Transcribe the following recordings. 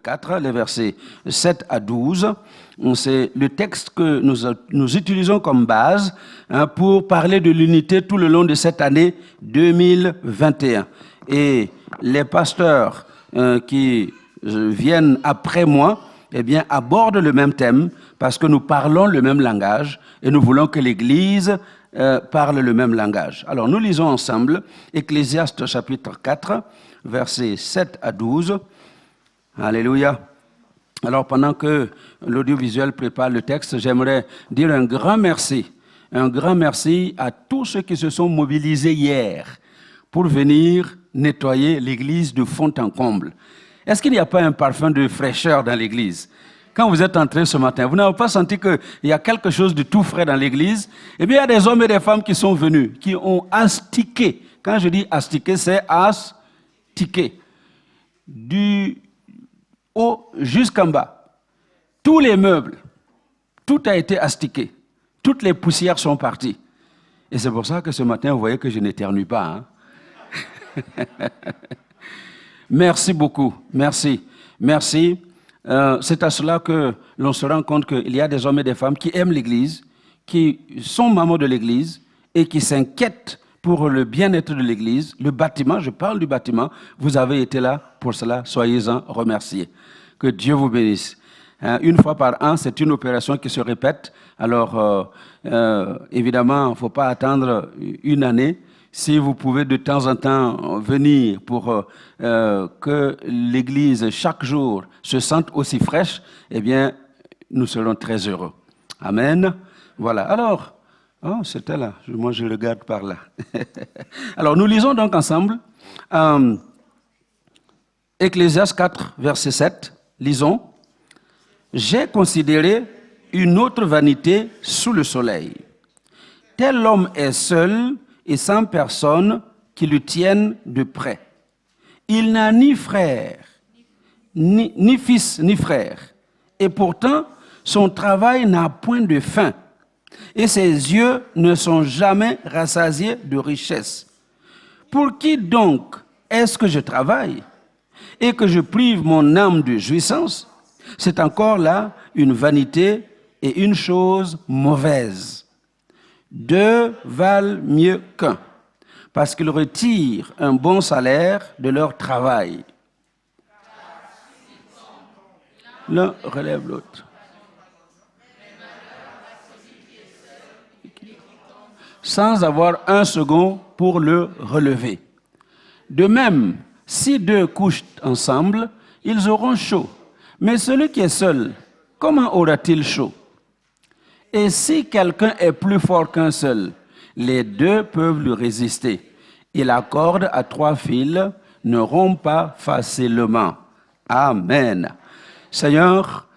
4, les versets 7 à 12. C'est le texte que nous utilisons comme base pour parler de l'unité tout le long de cette année 2021. Et les pasteurs qui viennent après moi, eh bien, abordent le même thème parce que nous parlons le même langage et nous voulons que l'Église parle le même langage. Alors, nous lisons ensemble Ecclésiaste chapitre 4, versets 7 à 12. Alléluia. Alors, pendant que l'audiovisuel prépare le texte, j'aimerais dire un grand merci à tous ceux qui se sont mobilisés hier pour venir nettoyer l'église de fond en comble. Est-ce qu'il n'y a pas un parfum de fraîcheur dans l'église? Quand vous êtes entrés ce matin, vous n'avez pas senti qu'il y a quelque chose de tout frais dans l'église? Eh bien, il y a des hommes et des femmes qui sont venus, qui ont astiqué. Quand je dis astiquer, c'est astiquer. Du haut jusqu'en bas. Tous les meubles, tout a été astiqué. Toutes les poussières sont parties. Et c'est pour ça que ce matin, vous voyez que je n'éternue pas. Merci beaucoup. Merci. C'est à cela que l'on se rend compte qu'il y a des hommes et des femmes qui aiment l'Église, qui sont membres de l'Église et qui s'inquiètent pour le bien-être de l'Église. Le bâtiment, je parle du bâtiment, vous avez été là pour cela, soyez-en remerciés. Que Dieu vous bénisse. Une fois par an, c'est une opération qui se répète. Alors, évidemment, il ne faut pas attendre une année. Si vous pouvez de temps en temps venir pour que l'Église, chaque jour, se sente aussi fraîche, eh bien, nous serons très heureux. Amen. Voilà. Alors, c'était là. Moi, je le garde par là. Alors, nous lisons donc ensemble Ecclésiaste 4, verset 7. Lisons. « J'ai considéré une autre vanité sous le soleil. Tel homme est seul et sans personne qui le tienne de près. Il n'a ni frère, ni fils, ni frère. Et pourtant, son travail n'a point de fin. Et ses yeux ne sont jamais rassasiés de richesse. Pour qui donc est-ce que je travaille et que je prive mon âme de jouissance? C'est encore là une vanité et une chose mauvaise. Deux valent mieux qu'un, parce qu'ils retirent un bon salaire de leur travail. L'un relève l'autre. Sans avoir un second pour le relever. De même, si deux couchent ensemble, ils auront chaud. Mais celui qui est seul, comment aura-t-il chaud? Et si quelqu'un est plus fort qu'un seul, les deux peuvent lui résister. Et la corde à 3 fils ne rompt pas facilement. Amen. Seigneur,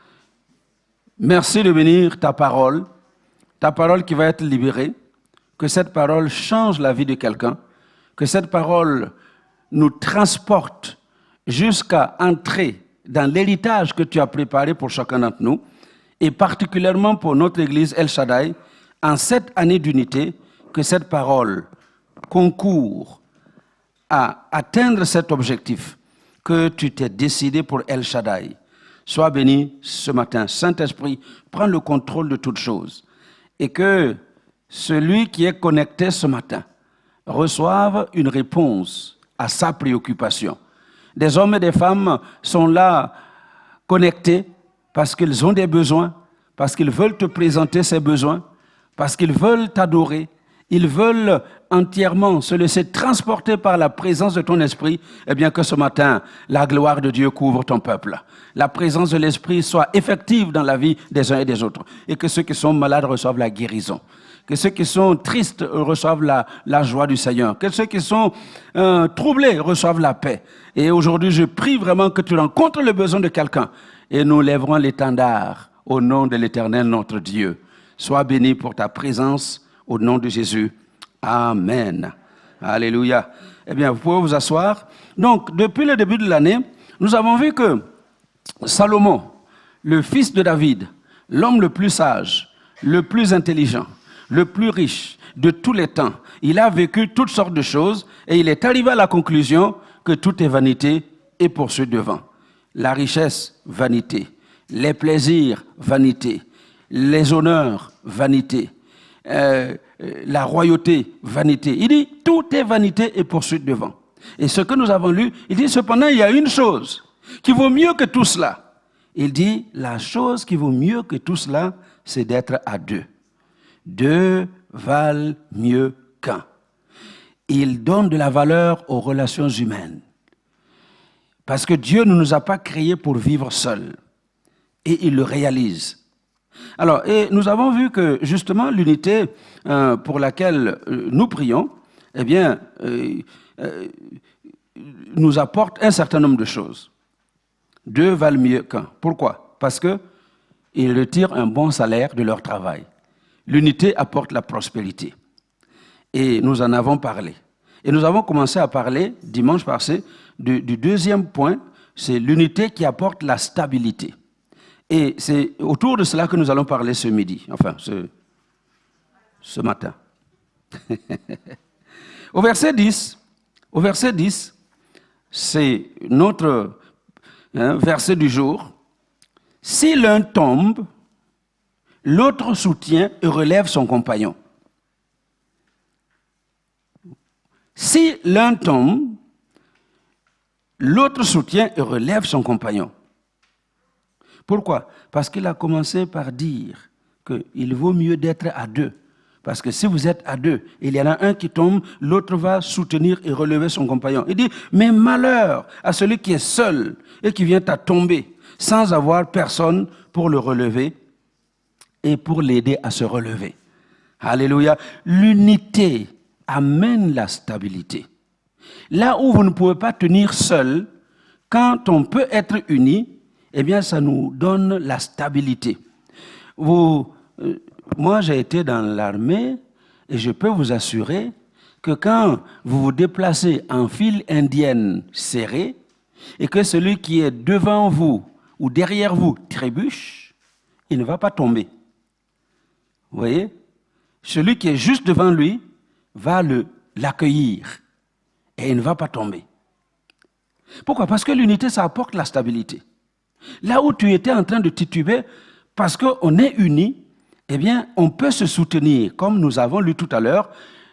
merci de bénir ta parole qui va être libérée, que cette parole change la vie de quelqu'un, que cette parole nous transporte jusqu'à entrer dans l'héritage que tu as préparé pour chacun d'entre nous, et particulièrement pour notre Église El Shaddai, en cette année d'unité, que cette parole concourt à atteindre cet objectif que tu t'es décidé pour El Shaddai. Sois béni ce matin. Saint-Esprit, prends le contrôle de toutes choses, et que celui qui est connecté ce matin reçoive une réponse à sa préoccupation. Des hommes et des femmes sont là connectés parce qu'ils ont des besoins, parce qu'ils veulent te présenter ces besoins, parce qu'ils veulent t'adorer. Ils veulent entièrement se laisser transporter par la présence de ton esprit. Eh bien que ce matin, la gloire de Dieu couvre ton peuple. La présence de l'esprit soit effective dans la vie des uns et des autres. Et que ceux qui sont malades reçoivent la guérison. Que ceux qui sont tristes reçoivent la joie du Seigneur. Que ceux qui sont troublés reçoivent la paix. Et aujourd'hui, je prie vraiment que tu rencontres le besoin de quelqu'un. Et nous lèverons l'étendard au nom de l'Éternel, notre Dieu. Sois béni pour ta présence au nom de Jésus. Amen. Alléluia. Eh bien, vous pouvez vous asseoir. Donc, depuis le début de l'année, nous avons vu que Salomon, le fils de David, l'homme le plus sage, le plus intelligent, le plus riche de tous les temps, il a vécu toutes sortes de choses et il est arrivé à la conclusion que tout est vanité et poursuit devant. La richesse, vanité. Les plaisirs, vanité. Les honneurs, vanité. La royauté, vanité. Il dit, tout est vanité et poursuite de vent. Et ce que nous avons lu, il dit, cependant, il y a une chose qui vaut mieux que tout cela. Il dit, la chose qui vaut mieux que tout cela, c'est d'être à deux. Deux valent mieux qu'un. Il donne de la valeur aux relations humaines. Parce que Dieu ne nous a pas créés pour vivre seuls. Et il le réalise. Alors, et nous avons vu que justement l'unité pour laquelle nous prions, eh bien, nous apporte un certain nombre de choses. Deux valent mieux qu'un. Pourquoi? Parce qu'ils retirent un bon salaire de leur travail. L'unité apporte la prospérité. Et nous en avons parlé. Et nous avons commencé à parler, dimanche passé, du deuxième point, c'est l'unité qui apporte la stabilité. Et c'est autour de cela que nous allons parler ce midi, enfin, ce matin. Au verset 10, c'est notre verset du jour. Si l'un tombe, l'autre soutient et relève son compagnon. Si l'un tombe, l'autre soutient et relève son compagnon. Pourquoi? Parce qu'il a commencé par dire qu'il vaut mieux d'être à deux. Parce que si vous êtes à deux, il y en a un qui tombe, l'autre va soutenir et relever son compagnon. Il dit, mais malheur à celui qui est seul et qui vient à tomber sans avoir personne pour le relever et pour l'aider à se relever. Alléluia. L'unité amène la stabilité. Là où vous ne pouvez pas tenir seul, quand on peut être uni, eh bien, ça nous donne la stabilité. Moi, j'ai été dans l'armée et je peux vous assurer que quand vous vous déplacez en file indienne serrée et que celui qui est devant vous ou derrière vous trébuche, il ne va pas tomber. Vous voyez? Celui qui est juste devant lui va l'accueillir et il ne va pas tomber. Pourquoi? Parce que l'unité, ça apporte la stabilité. Là où tu étais en train de tituber, parce qu'on est unis, eh bien, on peut se soutenir. Comme nous avons lu tout à l'heure,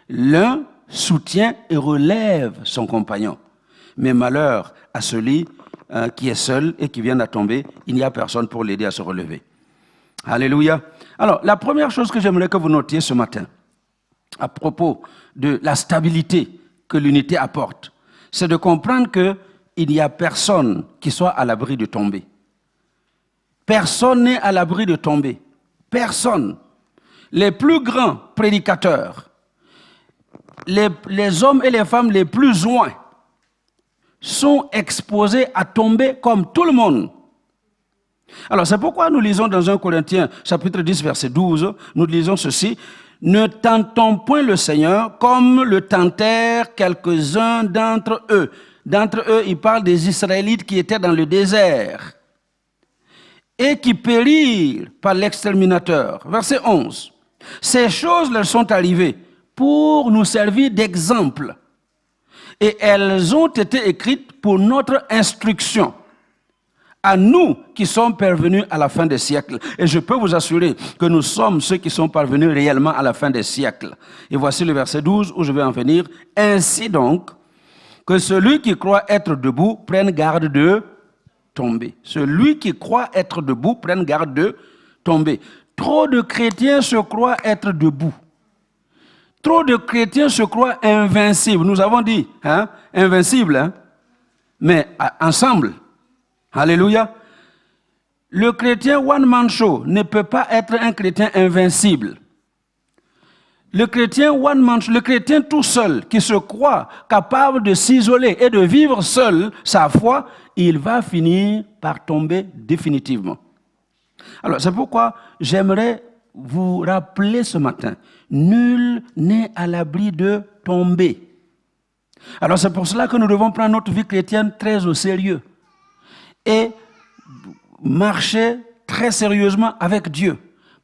l'un soutient et relève son compagnon. Mais malheur à celui qui est seul et qui vient à tomber, il n'y a personne pour l'aider à se relever. Alléluia. Alors, la première chose que j'aimerais que vous notiez ce matin, à propos de la stabilité que l'unité apporte, c'est de comprendre qu'il n'y a personne qui soit à l'abri de tomber. Personne n'est à l'abri de tomber. Personne. Les plus grands prédicateurs, les hommes et les femmes les plus loin sont exposés à tomber comme tout le monde. Alors c'est pourquoi nous lisons dans 1 Corinthiens chapitre 10 verset 12, nous lisons ceci: ne tentons point le Seigneur comme le tentèrent quelques-uns d'entre eux. D'entre eux, il parle des Israélites qui étaient dans le désert et qui périrent par l'exterminateur. Verset 11. Ces choses leur sont arrivées pour nous servir d'exemple et elles ont été écrites pour notre instruction, à nous qui sommes parvenus à la fin des siècles. Et je peux vous assurer que nous sommes ceux qui sont parvenus réellement à la fin des siècles. Et voici le verset 12 où je vais en venir. Ainsi donc, que celui qui croit être debout prenne garde de tomber. Celui qui croit être debout prenne garde de tomber. Trop de chrétiens se croient être debout. Trop de chrétiens se croient invincibles. Nous avons dit, invincibles, mais ensemble. Alléluia. Le chrétien one-man show ne peut pas être un chrétien invincible. Le chrétien one-man show, le chrétien tout seul, qui se croit capable de s'isoler et de vivre seul sa foi, il va finir par tomber définitivement. Alors, c'est pourquoi j'aimerais vous rappeler ce matin, nul n'est à l'abri de tomber. Alors, c'est pour cela que nous devons prendre notre vie chrétienne très au sérieux et marcher très sérieusement avec Dieu.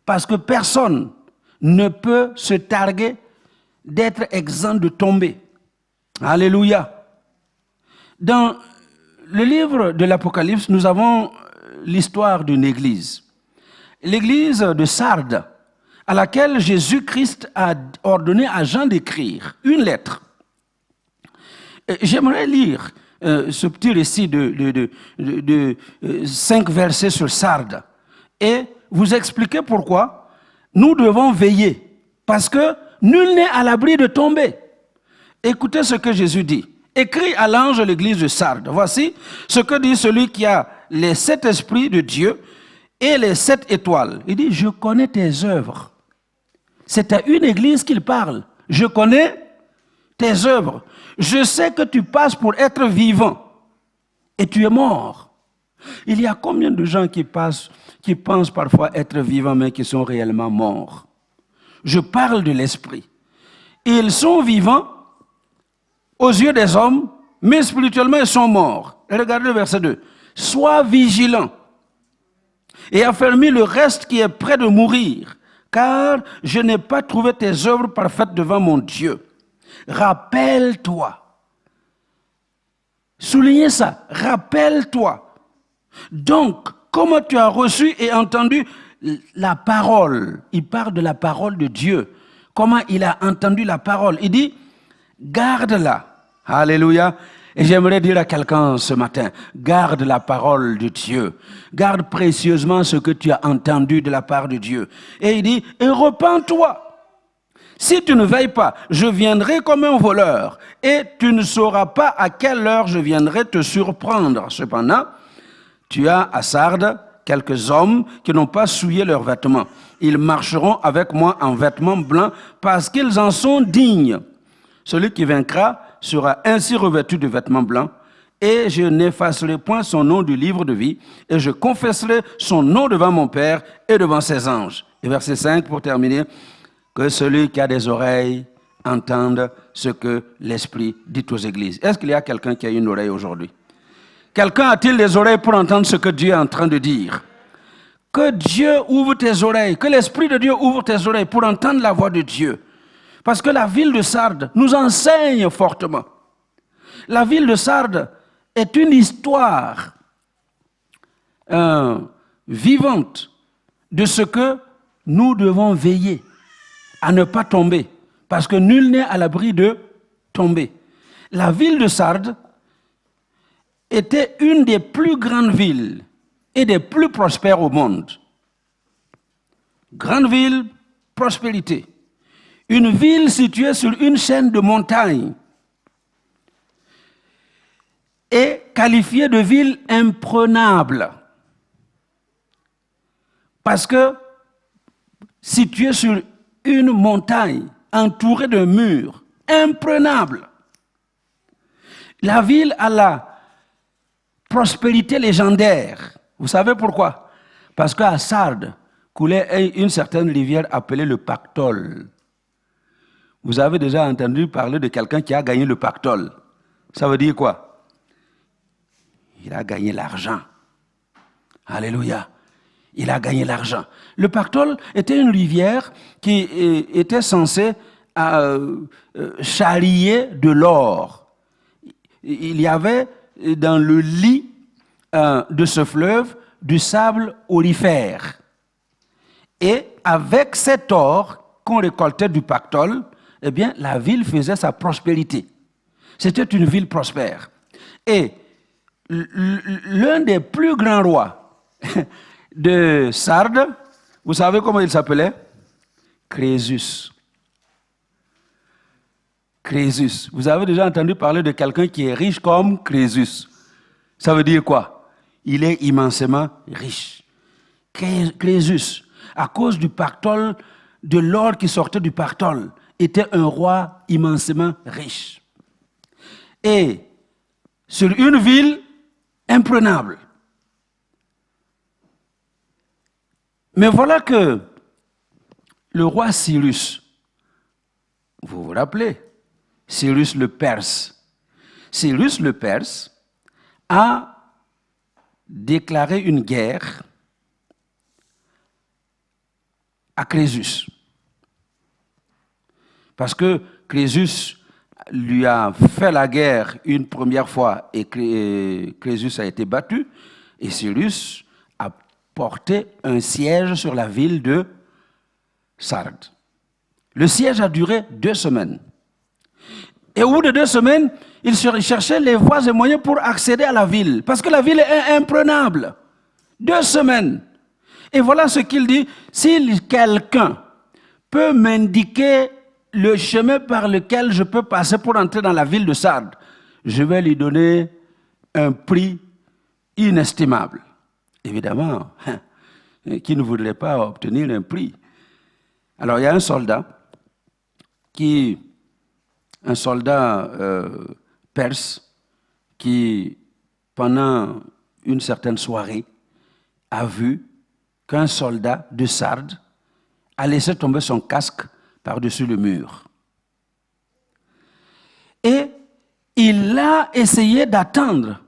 Parce que personne ne peut se targuer d'être exempt de tomber. Alléluia. Dans le livre de l'Apocalypse, nous avons l'histoire d'une église. L'église de Sardes, à laquelle Jésus-Christ a ordonné à Jean d'écrire une lettre. J'aimerais lire ce petit récit de 5 versets sur Sardes et vous expliquer pourquoi nous devons veiller, parce que nul n'est à l'abri de tomber. Écoutez ce que Jésus dit. Écrit à l'ange de l'église de Sardes. Voici ce que dit celui qui a les 7 esprits de Dieu et les 7 étoiles. Il dit, je connais tes œuvres. C'est à une église qu'il parle. Je connais tes œuvres. Je sais que tu passes pour être vivant et tu es mort. Il y a combien de gens qui pensent parfois être vivants mais qui sont réellement morts? Je parle de l'esprit. Ils sont vivants aux yeux des hommes, mais spirituellement ils sont morts. Et regardez le verset 2. Sois vigilant et affermis le reste qui est près de mourir, car je n'ai pas trouvé tes œuvres parfaites devant mon Dieu. Rappelle-toi. Soulignez ça. Rappelle-toi. Donc, comment tu as reçu et entendu la parole? Il parle de la parole de Dieu. Comment il a entendu la parole? Il dit, garde-la. Alléluia. Et j'aimerais dire à quelqu'un ce matin, garde la parole de Dieu. Garde précieusement ce que tu as entendu de la part de Dieu. Et il dit, et repens-toi. Si tu ne veilles pas, je viendrai comme un voleur et tu ne sauras pas à quelle heure je viendrai te surprendre. Cependant, tu as à Sardes quelques hommes qui n'ont pas souillé leurs vêtements. Ils marcheront avec moi en vêtements blancs parce qu'ils en sont dignes. Celui qui vaincra sera ainsi revêtu de vêtements blancs et je n'effacerai point son nom du livre de vie et je confesserai son nom devant mon Père et devant ses anges. Et verset 5 pour terminer. Que celui qui a des oreilles entende ce que l'Esprit dit aux églises. Est-ce qu'il y a quelqu'un qui a une oreille aujourd'hui? Quelqu'un a-t-il des oreilles pour entendre ce que Dieu est en train de dire? Que Dieu ouvre tes oreilles, que l'Esprit de Dieu ouvre tes oreilles pour entendre la voix de Dieu. Parce que la ville de Sardes nous enseigne fortement. La ville de Sardes est une histoire vivante de ce que nous devons veiller à ne pas tomber, parce que nul n'est à l'abri de tomber. La ville de Sardes était une des plus grandes villes et des plus prospères au monde. Grande ville, prospérité. Une ville située sur une chaîne de montagnes et qualifiée de ville imprenable. Parce que située sur une montagne entourée de murs, imprenable. La ville a la prospérité légendaire. Vous savez pourquoi? Parce qu'à Sardes coulait une certaine rivière appelée le Pactole. Vous avez déjà entendu parler de quelqu'un qui a gagné le Pactole. Ça veut dire quoi? Il a gagné l'argent. Alléluia. Il a gagné l'argent. Le Pactole était une rivière qui était censée charrier de l'or. Il y avait dans le lit de ce fleuve du sable aurifère. Et avec cet or qu'on récoltait du Pactole, eh bien, la ville faisait sa prospérité. C'était une ville prospère. Et l'un des plus grands rois de Sardes, vous savez comment il s'appelait? Crésus. Crésus. Vous avez déjà entendu parler de quelqu'un qui est riche comme Crésus. Ça veut dire quoi? Il est immensément riche. Crésus, à cause du Pactole, de l'or qui sortait du Pactole, était un roi immensément riche. Et sur une ville imprenable. Mais voilà que le roi Cyrus, vous vous rappelez, Cyrus le Perse a déclaré une guerre à Crésus. Parce que Crésus lui a fait la guerre une première fois et Crésus a été battu, et Cyrus a porté un siège sur la ville de Sardes. Le siège a duré 2 semaines. Et au bout de 2 semaines, il cherchait les voies et moyens pour accéder à la ville, parce que la ville est imprenable. 2 semaines. Et voilà ce qu'il dit: si quelqu'un peut m'indiquer le chemin par lequel je peux passer pour entrer dans la ville de Sardes, je vais lui donner un prix inestimable. Évidemment, qui ne voudrait pas obtenir un prix? Alors il y a un soldat perse qui, pendant une certaine soirée, a vu qu'un soldat de Sardes a laissé tomber son casque par-dessus le mur. Et il a essayé d'attendre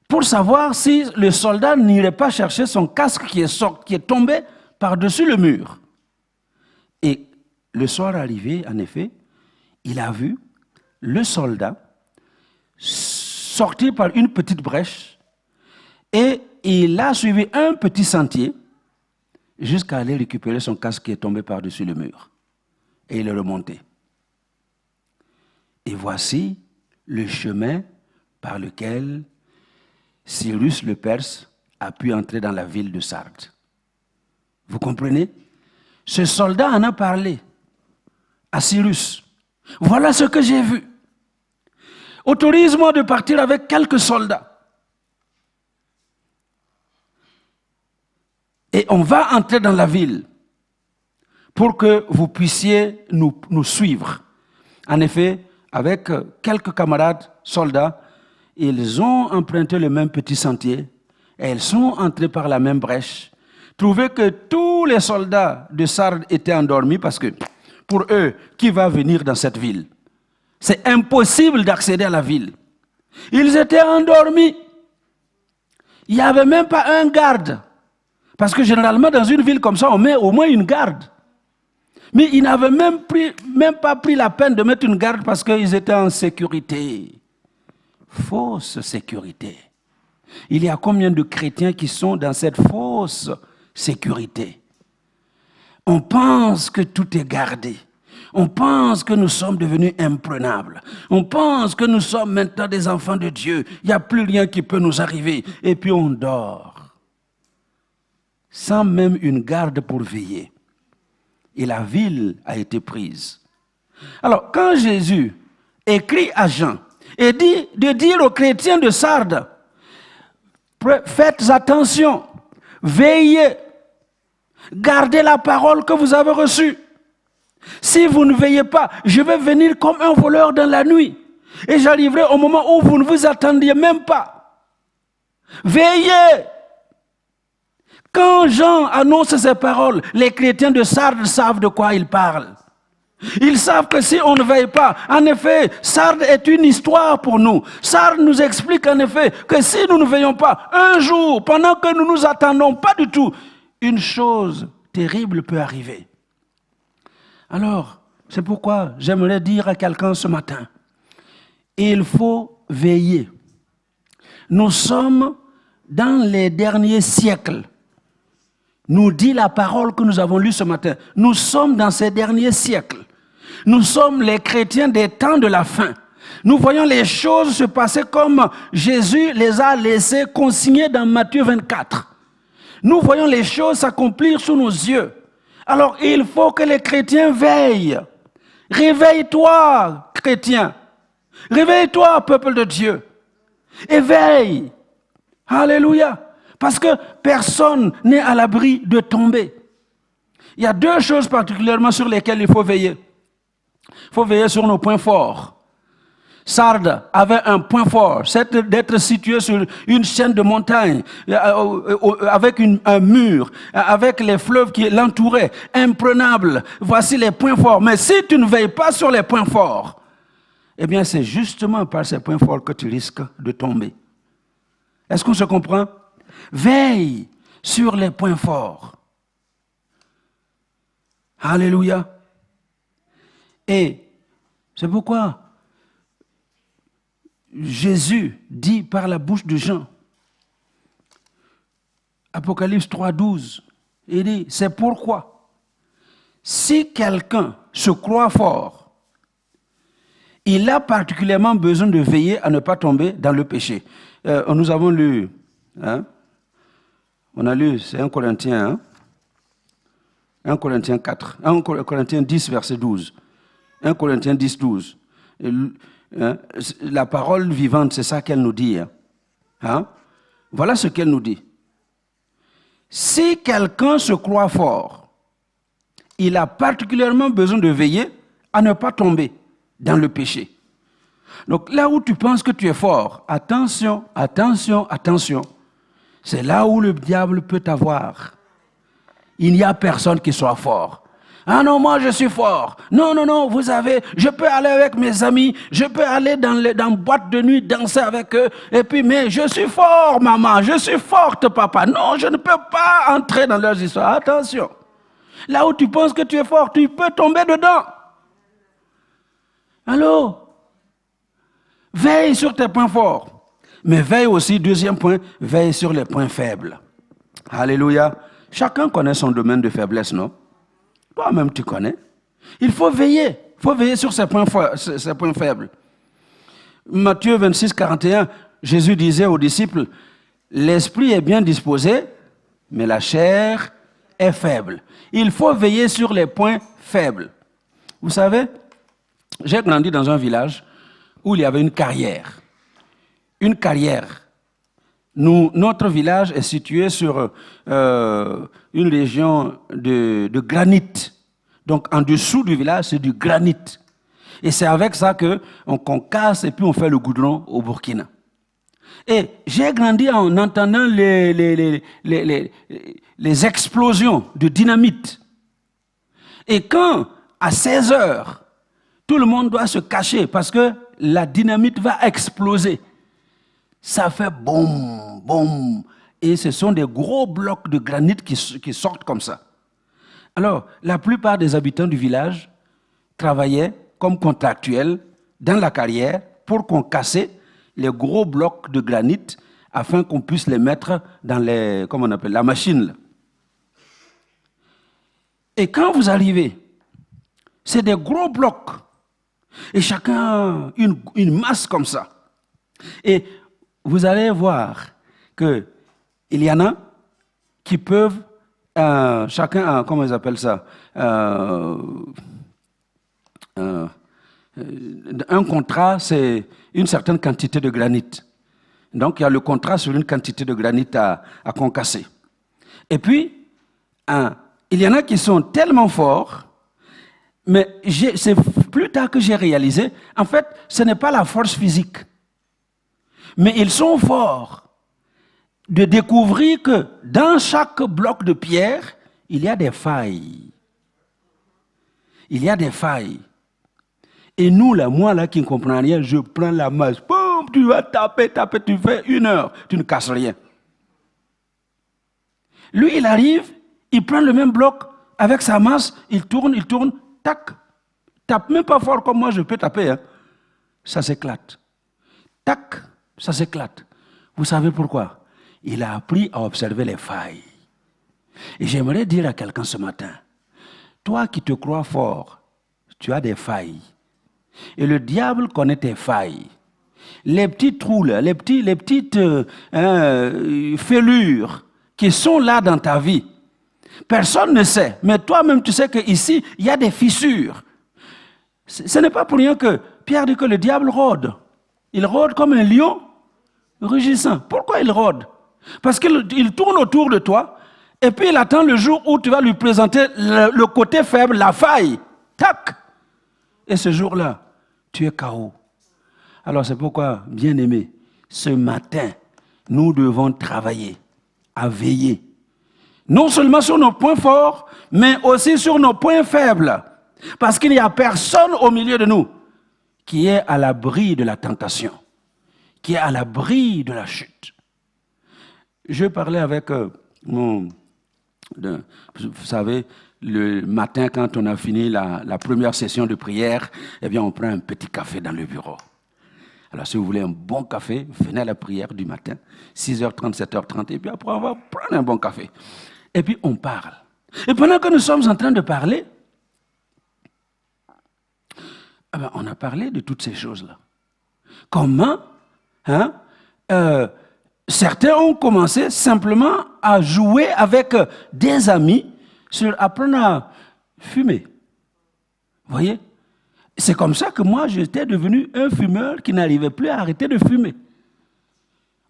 pour savoir si le soldat n'irait pas chercher son casque qui est tombé par-dessus le mur. Et le soir arrivé, en effet, il a vu le soldat sortir par une petite brèche et il a suivi un petit sentier jusqu'à aller récupérer son casque qui est tombé par-dessus le mur. Et il est remonté. Et voici le chemin par lequel Cyrus le Perse a pu entrer dans la ville de Sardes. Vous comprenez? Ce soldat en a parlé à Cyrus. Voilà ce que j'ai vu. Autorise-moi de partir avec quelques soldats. Et on va entrer dans la ville pour que vous puissiez nous suivre. En effet, avec quelques camarades soldats, ils ont emprunté le même petit sentier et ils sont entrés par la même brèche. Trouvé que tous les soldats de Sardes étaient endormis parce que pour eux, qui va venir dans cette ville? C'est impossible d'accéder à la ville. Ils étaient endormis. Il n'y avait même pas un garde. Parce que généralement, dans une ville comme ça, on met au moins une garde. Mais ils n'avaient même pas pris la peine de mettre une garde parce qu'ils étaient en sécurité. Fausse sécurité. Il y a combien de chrétiens qui sont dans cette fausse sécurité? On pense que tout est gardé. On pense que nous sommes devenus imprenables. On pense que nous sommes maintenant des enfants de Dieu. Il n'y a plus rien qui peut nous arriver. Et puis on dort. Sans même une garde pour veiller. Et la ville a été prise. Alors, quand Jésus écrit à Jean et dit de dire aux chrétiens de Sardes, faites attention, veillez, gardez la parole que vous avez reçue. Si vous ne veillez pas, je vais venir comme un voleur dans la nuit. Et j'arriverai au moment où vous ne vous attendiez même pas. Veillez. Quand Jean annonce ces paroles, les chrétiens de Sardes savent de quoi il parle. Ils savent que si on ne veille pas, en effet, Sardes est une histoire pour nous. Sardes nous explique en effet que si nous ne veillons pas, un jour, pendant que nous ne nous attendons pas du tout, une chose terrible peut arriver. Alors, c'est pourquoi j'aimerais dire à quelqu'un ce matin, il faut veiller. Nous sommes dans les derniers siècles. Nous dit la parole que nous avons lue ce matin. Nous sommes dans ces derniers siècles. Nous sommes les chrétiens des temps de la fin. Nous voyons les choses se passer comme Jésus les a laissées consignées dans Matthieu 24. Nous voyons les choses s'accomplir sous nos yeux. Alors il faut que les chrétiens veillent. Réveille-toi, chrétien. Réveille-toi, peuple de Dieu. Et veille. Alléluia. Parce que personne n'est à l'abri de tomber. Il y a 2 choses particulièrement sur lesquelles il faut veiller. Il faut veiller sur nos points forts. Sardes avait un point fort, c'est d'être situé sur une chaîne de montagnes, avec un mur, avec les fleuves qui l'entouraient, imprenable. Voici les points forts. Mais si tu ne veilles pas sur les points forts, eh bien c'est justement par ces points forts que tu risques de tomber. Est-ce qu'on se comprend? Veille sur les points forts. Alléluia. Et C'est pourquoi Jésus dit par la bouche de Jean, Apocalypse 3,12, il dit, c'est pourquoi, si quelqu'un se croit fort, il a particulièrement besoin de veiller à ne pas tomber dans le péché. Nous avons lu, on a lu, c'est 1 Corinthiens, 1 Corinthiens 4, 1 Corinthiens 10, verset 12. 1 Corinthiens 10, 12. La parole vivante, c'est ça qu'elle nous dit. Voilà ce qu'elle nous dit. Si quelqu'un se croit fort, il a particulièrement besoin de veiller à ne pas tomber dans le péché. Donc là où tu penses que tu es fort, attention, attention, attention. C'est là où le diable peut t'avoir. Il n'y a personne qui soit fort. Ah non, moi je suis fort. Non, non, non, vous savez, je peux aller avec mes amis, je peux aller dans boîte de nuit, danser avec eux, et puis, mais je suis fort, maman, je suis forte, papa. Non, je ne peux pas entrer dans leurs histoires. Attention. Là où tu penses que tu es fort, tu peux tomber dedans. Allô? Veille sur tes points forts. Mais veille aussi, deuxième point, veille sur les points faibles. Alléluia. Chacun connaît son domaine de faiblesse, non? Toi-même, tu connais. Il faut veiller. Il faut veiller sur ces points faibles. Matthieu 26, 41, Jésus disait aux disciples, l'esprit est bien disposé, mais la chair est faible. Il faut veiller sur les points faibles. Vous savez, j'ai grandi dans un village où il y avait une carrière. Une carrière. Notre village est situé sur une région de granit. Donc, en dessous du village, c'est du granit. Et c'est avec ça qu'on casse et puis on fait le goudron au Burkina. Et j'ai grandi en entendant les explosions de dynamite. Et quand, à 16 heures, tout le monde doit se cacher parce que la dynamite va exploser. Ça fait boum, boum. Et ce sont des gros blocs de granit qui sortent comme ça. Alors, la plupart des habitants du village travaillaient comme contractuels dans la carrière pour qu'on casse les gros blocs de granit afin qu'on puisse les mettre dans la machine. Là. Et quand vous arrivez, c'est des gros blocs. Et chacun, une masse comme ça. Et vous allez voir qu'il y en a qui peuvent, chacun, comment ils appellent ça, un contrat, c'est une certaine quantité de granit. Donc, il y a le contrat sur une quantité de granit à concasser. Et puis, il y en a qui sont tellement forts, mais c'est plus tard que j'ai réalisé, en fait, ce n'est pas la force physique. Mais ils sont forts de découvrir que dans chaque bloc de pierre, il y a des failles. Il y a des failles. Et nous, là, moi, là, qui ne comprends rien, je prends la masse. Boum, tu vas taper, tu fais 1 heure, tu ne casses rien. Lui, il arrive, il prend le même bloc avec sa masse, il tourne, tac. Tape même pas fort comme moi, je peux taper. Hein. Ça s'éclate. Tac. Ça s'éclate. Vous savez pourquoi? Il a appris à observer les failles. Et j'aimerais dire à quelqu'un ce matin, toi qui te crois fort, tu as des failles. Et le diable connaît tes failles. Les petits trous, là, les petites fêlures qui sont là dans ta vie. Personne ne sait, mais toi-même tu sais qu'ici, il y a des fissures. Ce n'est pas pour rien que Pierre dit que le diable rôde. Il rôde comme un lion rugissant. Pourquoi il rôde? Parce qu'il tourne autour de toi et puis il attend le jour où tu vas lui présenter le côté faible, la faille. Tac! Et ce jour-là, tu es KO. Alors c'est pourquoi, bien-aimés, ce matin, nous devons travailler à veiller. Non seulement sur nos points forts, mais aussi sur nos points faibles. Parce qu'il n'y a personne au milieu de nous qui est à l'abri de la tentation, qui est à l'abri de la chute. Je parlais avec vous savez, le matin, quand on a fini la première session de prière, eh bien, on prend un petit café dans le bureau. Alors, si vous voulez un bon café, venez à la prière du matin, 6h30, 7h30, et puis après, on va prendre un bon café. Et puis, on parle. Et pendant que nous sommes en train de parler, eh bien, on a parlé de toutes ces choses-là. Comment certains ont commencé simplement à jouer avec des amis sur apprendre à fumer. Vous voyez? C'est comme ça que moi, j'étais devenu un fumeur qui n'arrivait plus à arrêter de fumer.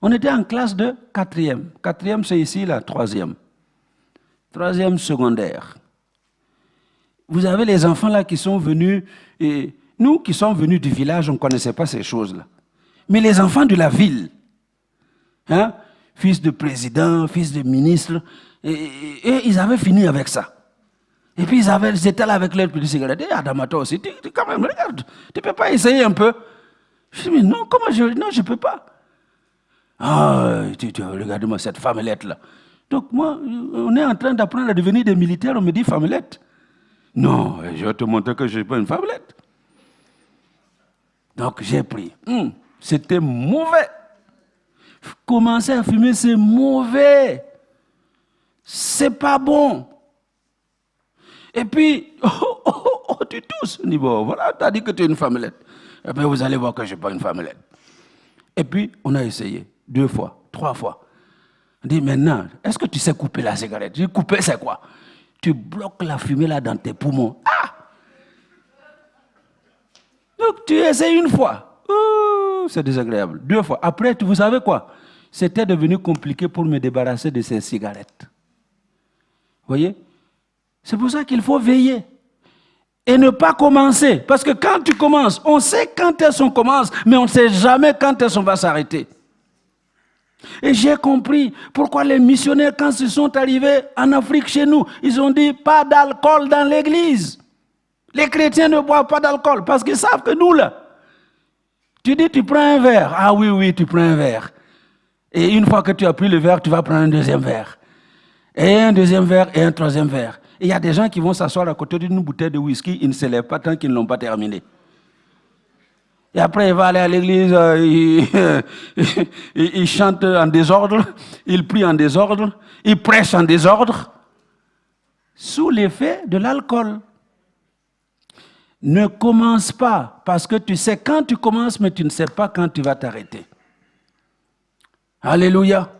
On était en classe de 4e. 4e, c'est ici la 3e. 3e secondaire. Vous avez les enfants là qui sont venus, et nous qui sommes venus du village, on ne connaissait pas ces choses-là. Mais les enfants de la ville, fils de président, fils de ministre, et ils avaient fini avec ça. Et puis ils étaient là avec leur petite cigarette. Et Adamato aussi, tu quand même, regarde, tu ne peux pas essayer un peu? Je dis, mais non, non, je ne peux pas. Ah, regarde-moi cette femmelette là. Donc moi, on est en train d'apprendre à devenir des militaires, on me dit femmelette. Non, je vais te montrer que je n'ai pas une femmelette. Donc j'ai pris. C'était mauvais. Commencer à fumer, c'est mauvais. C'est pas bon. Et puis, tu tousses. On dit, bon, voilà, tu as dit que tu es une femmelette. Et bien, vous allez voir que je n'ai pas une femmelette. Et puis, on a essayé 2 fois, 3 fois. On dit, maintenant, est-ce que tu sais couper la cigarette? Je dis, couper, c'est quoi? Tu bloques la fumée là dans tes poumons. Ah! Donc, tu essaies une fois. C'est désagréable. 2 fois. Après, vous savez quoi? C'était devenu compliqué pour me débarrasser de ces cigarettes. Vous voyez? C'est pour ça qu'il faut veiller. Et ne pas commencer. Parce que quand tu commences, on sait quand est-ce qu'on commence, mais on ne sait jamais quand est-ce qu'on va s'arrêter. Et j'ai compris pourquoi les missionnaires, quand ils sont arrivés en Afrique chez nous, ils ont dit pas d'alcool dans l'église. Les chrétiens ne boivent pas d'alcool parce qu'ils savent que nous, là, tu dis tu prends un verre. Ah oui, tu prends un verre. Et une fois que tu as pris le verre, tu vas prendre un deuxième verre. Et un deuxième verre et un troisième verre. Et il y a des gens qui vont s'asseoir à côté d'une bouteille de whisky, ils ne se lèvent pas tant qu'ils ne l'ont pas terminé. Et après, il va aller à l'église, il chante en désordre, il prie en désordre, il prêche en désordre, sous l'effet de l'alcool. Ne commence pas, parce que tu sais quand tu commences, mais tu ne sais pas quand tu vas t'arrêter. Alléluia.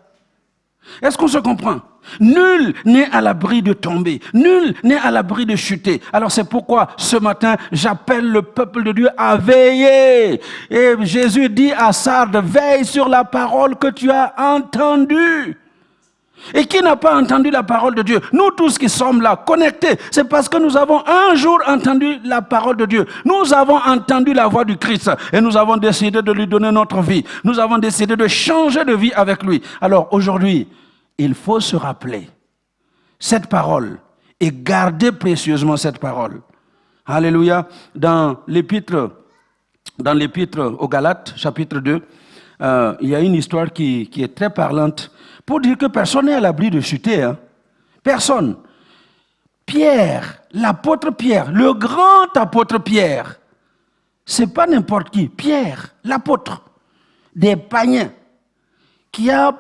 Est-ce qu'on se comprend? Nul n'est à l'abri de tomber. Nul n'est à l'abri de chuter. Alors c'est pourquoi ce matin, j'appelle le peuple de Dieu à veiller. Et Jésus dit à Sardes, veille sur la parole que tu as entendue. Et qui n'a pas entendu la parole de Dieu? Nous tous qui sommes là, connectés, c'est parce que nous avons un jour entendu la parole de Dieu. Nous avons entendu la voix du Christ et nous avons décidé de lui donner notre vie. Nous avons décidé de changer de vie avec lui. Alors aujourd'hui, il faut se rappeler cette parole et garder précieusement cette parole. Alléluia. Dans l'épître aux Galates, chapitre 2, il y a une histoire qui est très parlante pour dire que personne n'est à l'abri de chuter. Personne. Pierre, l'apôtre Pierre, le grand apôtre Pierre, c'est pas n'importe qui. Pierre, l'apôtre des païens, qui a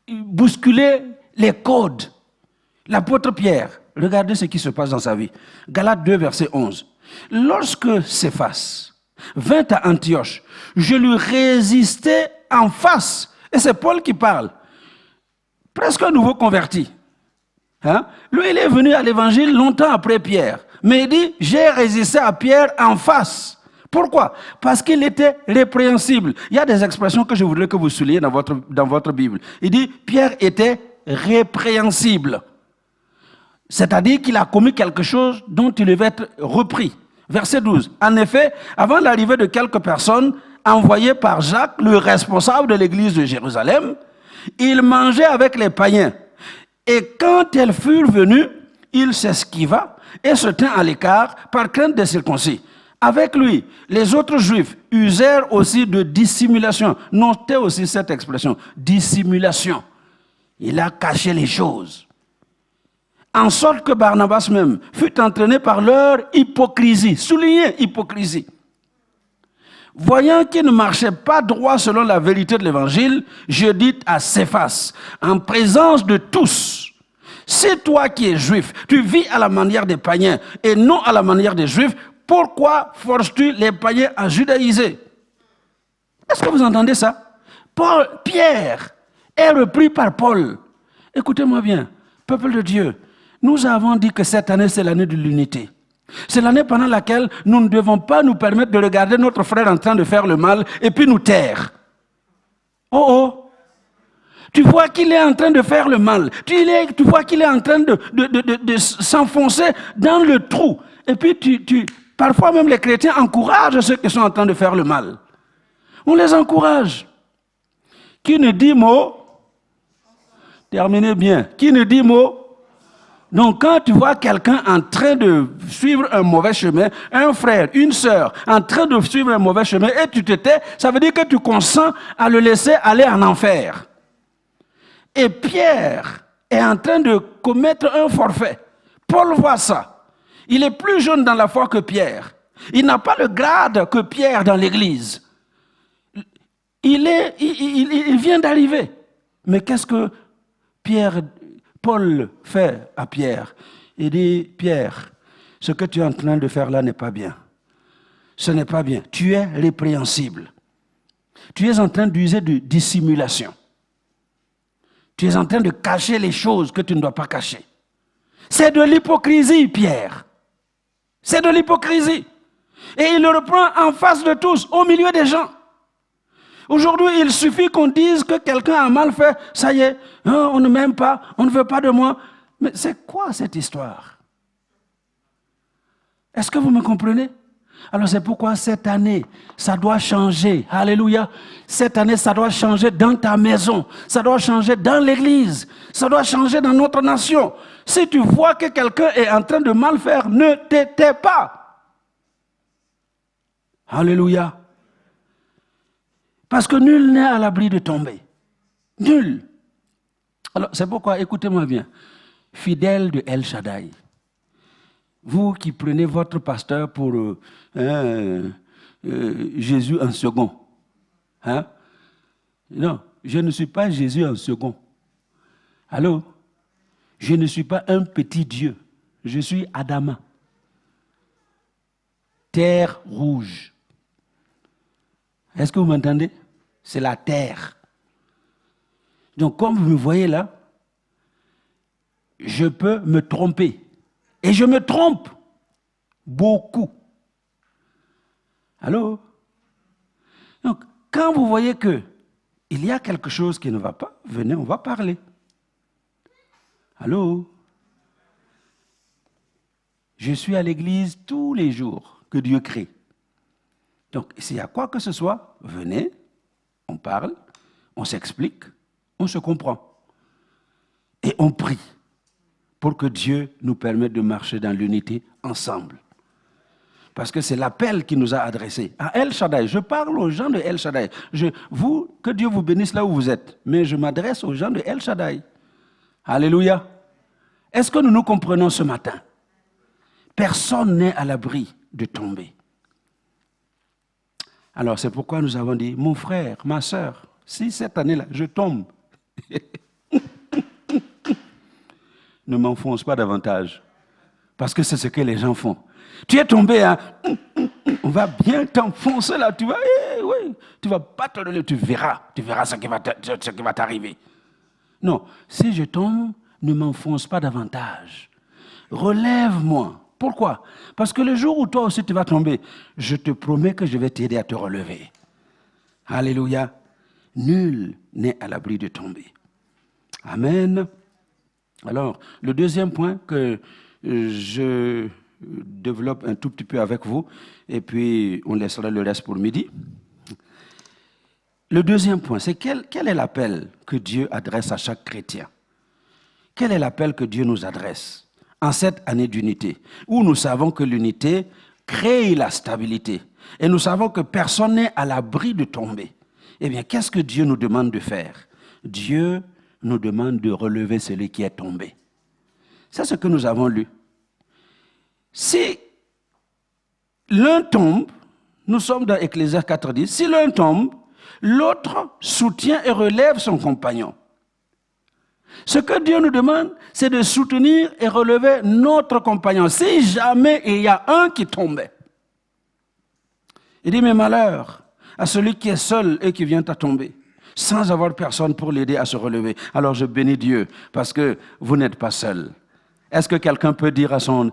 bousculé les codes. L'apôtre Pierre, regardez ce qui se passe dans sa vie. Galates 2, verset 11. Lorsque Céphas vint à Antioche, je lui résistais en face. Et c'est Paul qui parle. Presque un nouveau converti. Lui, il est venu à l'évangile longtemps après Pierre. Mais il dit, j'ai résisté à Pierre en face. Pourquoi? Parce qu'il était répréhensible. Il y a des expressions que je voudrais que vous souligniez dans votre Bible. Il dit, Pierre était répréhensible. C'est-à-dire qu'il a commis quelque chose dont il devait être repris. Verset 12. En effet, avant l'arrivée de quelques personnes envoyées par Jacques, le responsable de l'église de Jérusalem, il mangeait avec les païens. Et quand elles furent venues, il s'esquiva et se tint à l'écart par crainte des circoncis. Avec lui, les autres juifs usèrent aussi de dissimulation. Notez aussi cette expression, dissimulation. Il a caché les choses. en sorte que Barnabas même fut entraîné par leur hypocrisie. Soulignez hypocrisie. Voyant qu'il ne marchait pas droit selon la vérité de l'évangile, je dis à Céphas, en présence de tous, c'est toi qui es juif, tu vis à la manière des païens et non à la manière des juifs, pourquoi forces-tu les païens à judaïser? Est-ce que vous entendez ça? Pierre est repris par Paul. Écoutez-moi bien, peuple de Dieu, nous avons dit que cette année, c'est l'année de l'unité. C'est l'année pendant laquelle nous ne devons pas nous permettre de regarder notre frère en train de faire le mal et puis nous taire. Oh oh! Tu vois qu'il est en train de faire le mal. Tu vois qu'il est en train de s'enfoncer dans le trou. Et puis parfois même les chrétiens encouragent ceux qui sont en train de faire le mal. On les encourage. Qui ne dit mot? Terminez bien. Qui ne dit mot? Donc quand tu vois quelqu'un en train de suivre un mauvais chemin, un frère, une sœur, en train de suivre un mauvais chemin et tu te tais, ça veut dire que tu consens à le laisser aller en enfer. Et Pierre est en train de commettre un forfait. Paul voit ça. Il est plus jeune dans la foi que Pierre. Il n'a pas le grade que Pierre dans l'église. Il vient d'arriver. Mais qu'est-ce que Paul fait à Pierre? Il dit, Pierre, ce que tu es en train de faire là n'est pas bien. Ce n'est pas bien. Tu es répréhensible. Tu es en train d'user de dissimulation. Tu es en train de cacher les choses que tu ne dois pas cacher. C'est de l'hypocrisie, Pierre. C'est de l'hypocrisie. Et il le reprend en face de tous, au milieu des gens. Aujourd'hui, il suffit qu'on dise que quelqu'un a mal fait, ça y est, on ne m'aime pas, on ne veut pas de moi. Mais c'est quoi cette histoire? Est-ce que vous me comprenez? Alors c'est pourquoi cette année, ça doit changer. Alléluia. Cette année, ça doit changer dans ta maison. Ça doit changer dans l'église. Ça doit changer dans notre nation. Si tu vois que quelqu'un est en train de mal faire, ne te tais pas. Alléluia. Parce que nul n'est à l'abri de tomber. Nul. Alors c'est pourquoi, écoutez-moi bien, fidèle de El Shaddai, vous qui prenez votre pasteur pour Jésus en second. Hein? Non, je ne suis pas Jésus en second. Allô? Je ne suis pas un petit Dieu. Je suis Adama. Terre rouge. Est-ce que vous m'entendez? C'est la terre. Donc comme vous me voyez là, je peux me tromper. Et je me trompe beaucoup. Allô? Donc, quand vous voyez qu'il y a quelque chose qui ne va pas, venez, on va parler. Allô? Je suis à l'église tous les jours que Dieu crée. Donc, s'il y a quoi que ce soit, venez, on parle, on s'explique, on se comprend. Et on prie pour que Dieu nous permette de marcher dans l'unité ensemble. Parce que c'est l'appel qu'il nous a adressé. À El Shaddai, je parle aux gens de El Shaddai. Que Dieu vous bénisse là où vous êtes. Mais je m'adresse aux gens de El Shaddai. Alléluia. Est-ce que nous nous comprenons ce matin? Personne n'est à l'abri de tomber. Alors c'est pourquoi nous avons dit, mon frère, ma sœur, si cette année-là, je tombe, ne m'enfonce pas davantage. Parce que c'est ce que les gens font. Tu es tombé, hein? On va bien t'enfoncer là, tu vas, oui, tu vas battre le lait, tu verras ce qui va t'arriver. Non, si je tombe, ne m'enfonce pas davantage. Relève-moi. Pourquoi? Parce que le jour où toi aussi tu vas tomber, je te promets que je vais t'aider à te relever. Alléluia. Nul n'est à l'abri de tomber. Amen. Alors, le deuxième point que je développe un tout petit peu avec vous, et puis on laissera le reste pour midi. Le deuxième point, c'est quel est l'appel que Dieu adresse à chaque chrétien? Quel est l'appel que Dieu nous adresse en cette année d'unité, où nous savons que l'unité crée la stabilité, et nous savons que personne n'est à l'abri de tomber? Eh bien, qu'est-ce que Dieu nous demande de faire? Dieu nous demande de relever celui qui est tombé. C'est ce que nous avons lu. Si l'un tombe, nous sommes dans Ecclésiaste 4:10, si l'un tombe, l'autre soutient et relève son compagnon. Ce que Dieu nous demande, c'est de soutenir et relever notre compagnon. Si jamais il y a un qui tombait, il dit, mais malheur à celui qui est seul et qui vient à tomber, sans avoir personne pour l'aider à se relever. Alors je bénis Dieu, parce que vous n'êtes pas seul. Est-ce que quelqu'un peut dire à son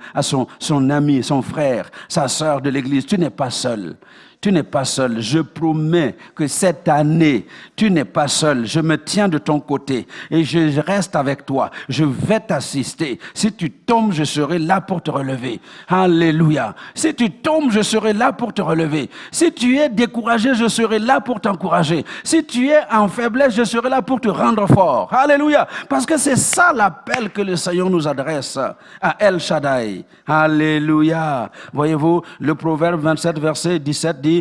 ami, son frère, sa sœur de l'église, tu n'es pas seul. Tu n'es pas seul. Je promets que cette année, tu n'es pas seul. Je me tiens de ton côté et je reste avec toi. Je vais t'assister. Si tu tombes, je serai là pour te relever. Alléluia. Si tu tombes, je serai là pour te relever. Si tu es découragé, je serai là pour t'encourager. Si tu es en faiblesse, je serai là pour te rendre fort. Alléluia. Parce que c'est ça l'appel que le Seigneur nous adresse à El Shaddai. Alléluia. Voyez-vous, le Proverbe 27, verset 17 dit,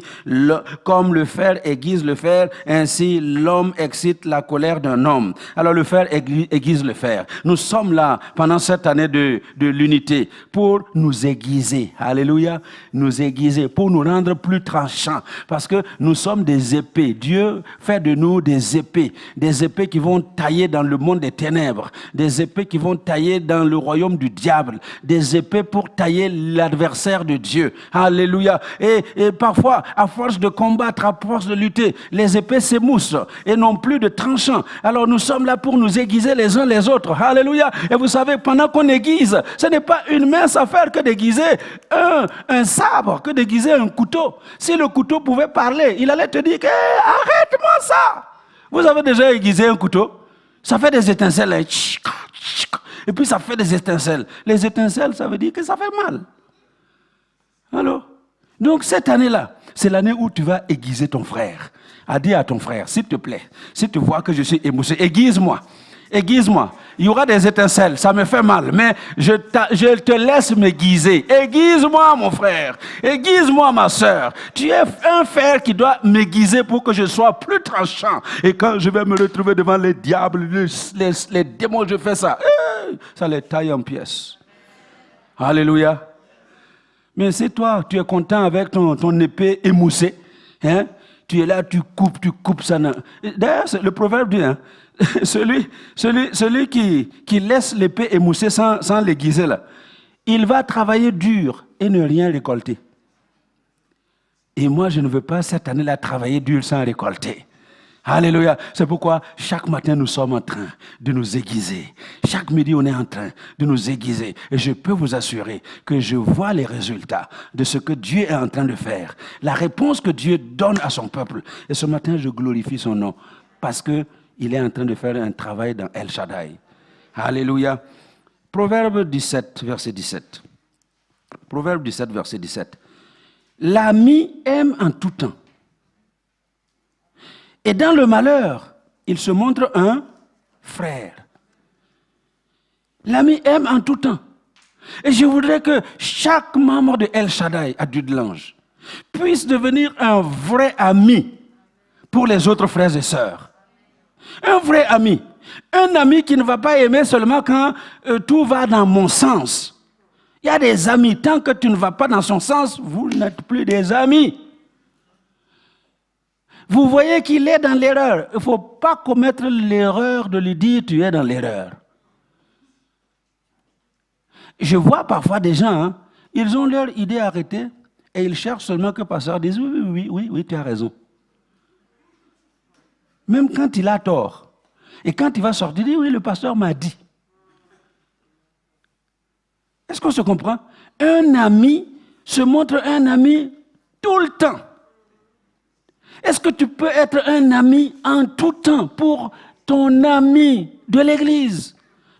comme le fer aiguise le fer, ainsi l'homme excite la colère d'un homme. Alors le fer aiguise le fer. Nous sommes là pendant cette année de l'unité pour nous aiguiser. Alléluia. Nous aiguiser, pour nous rendre plus tranchants. Parce que nous sommes des épées. Dieu fait de nous des épées. Des épées qui vont tailler dans le monde des ténèbres. Des épées qui vont tailler dans le royaume du diable. Des épées pour tailler l'adversaire de Dieu. Alléluia. Et parfois, à force de combattre, à force de lutter, les épées s'émoussent et n'ont plus de tranchants. Alors nous sommes là pour nous aiguiser les uns les autres. Alléluia. Et vous savez, pendant qu'on aiguise, ce n'est pas une mince affaire que d'aiguiser un sabre, que d'aiguiser un couteau. Si le couteau pouvait parler, il allait te dire que arrête-moi ça. Vous avez déjà aiguisé un couteau? Ça fait des étincelles. Et puis ça fait des étincelles. Les étincelles, ça veut dire que ça fait mal. Alors, donc cette année-là, c'est l'année où tu vas aiguiser ton frère. À dire à ton frère, s'il te plaît, si tu vois que je suis émoussé, aiguise-moi. Aiguise-moi. Il y aura des étincelles, ça me fait mal, mais je te laisse m'aiguiser. Aiguise-moi, mon frère. Aiguise-moi, ma sœur. Tu es un fer qui doit m'aiguiser pour que je sois plus tranchant. Et quand je vais me retrouver devant les diables, les démons, je fais ça. Ça les taille en pièces. Alléluia. Mais si toi, tu es content avec ton épée émoussée, hein, tu es là, tu coupes ça. D'ailleurs, le proverbe dit, hein, celui qui laisse l'épée émoussée sans l'aiguiser, là, il va travailler dur et ne rien récolter. Et moi, je ne veux pas cette année-là travailler dur sans récolter. Alléluia. C'est pourquoi chaque matin, nous sommes en train de nous aiguiser. Chaque midi, on est en train de nous aiguiser. Et je peux vous assurer que je vois les résultats de ce que Dieu est en train de faire. La réponse que Dieu donne à son peuple. Et ce matin, je glorifie son nom. Parce qu'il est en train de faire un travail dans El Shaddai. Alléluia. Proverbe 17, verset 17. Proverbe 17, verset 17. L'ami aime en tout temps. Et dans le malheur, il se montre un frère. L'ami aime en tout temps. Et je voudrais que chaque membre de El Shaddai, à Dieu de l'ange, puisse devenir un vrai ami pour les autres frères et sœurs. Un vrai ami. Un ami qui ne va pas aimer seulement quand tout va dans mon sens. Il y a des amis, tant que tu ne vas pas dans son sens, vous n'êtes plus des amis. Vous voyez qu'il est dans l'erreur. Il ne faut pas commettre l'erreur de lui dire tu es dans l'erreur. Je vois parfois des gens, hein, ils ont leur idée arrêtée et ils cherchent seulement que le pasteur dise oui, tu as raison. Même quand il a tort. Et quand il va sortir, il dit oui, le pasteur m'a dit. Est-ce qu'on se comprend? Un ami se montre un ami tout le temps. Est-ce que tu peux être un ami en tout temps pour ton ami de l'église?